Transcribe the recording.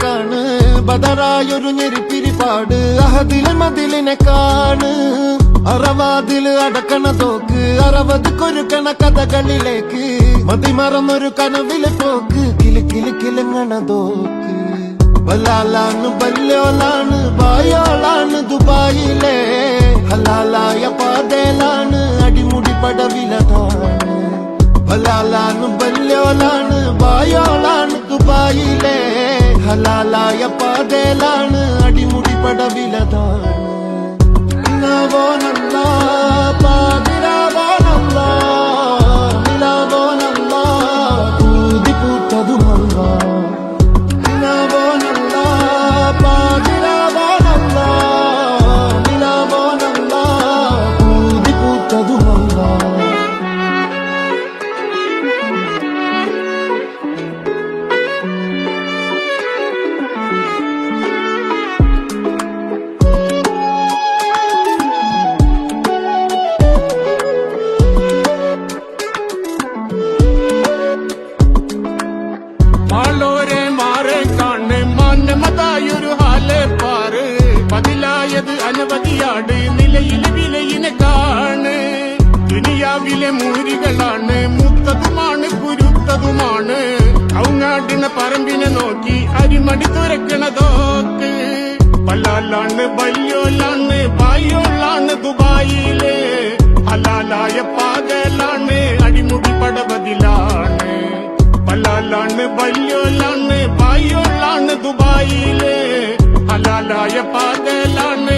കാണ് ബദറായൊരു ഞെരിപ്പിരിപാട് അഹദിലെ മതിലിനെ കാണ് അറവാതില് അടക്കണ തോക്ക് 60 കൊരുക്കണ കഥകളിലേക്ക് മതിമറന്നൊരു കനവിലെ പോക്ക് കിലുങ്ങണ തോക്ക് ബലാലാണ് ബല്യോളാണ് ബായോളാണ് ദുബായിലെ ഹലാലായ പാതയിലാണ് അടിമുടി പടവിലതാണ് ബലാലാണ് ബല്യോളാണ് ബായോളാണ് ദുബായിലെ ഹലാലായ പാതയിലാണ് അടിമുടി പടവിലതാണ് അനവധിയാട് നിലയിൽ വിലയിനെ കാണ് ദുനിയാവിലെ മൂരികളാണ് മുത്തതുമാണ് കുരുത്തതുമാണ് ഔങ്ങാടിന പറമ്പിനെ നോക്കി അരിമടി തുറക്കണതോക്ക് പലാലാണ് ബല്യോലാണ് ബായോളാണ് ദുബായിലെ ഹലാലായ പാകലാണ് അടിമുടി പടവതിലാണ് പലാലാണ് ബല്യോലാണ് ബായോളാണ് ദുബായിലെ ഹലാലായ പാകലാണ്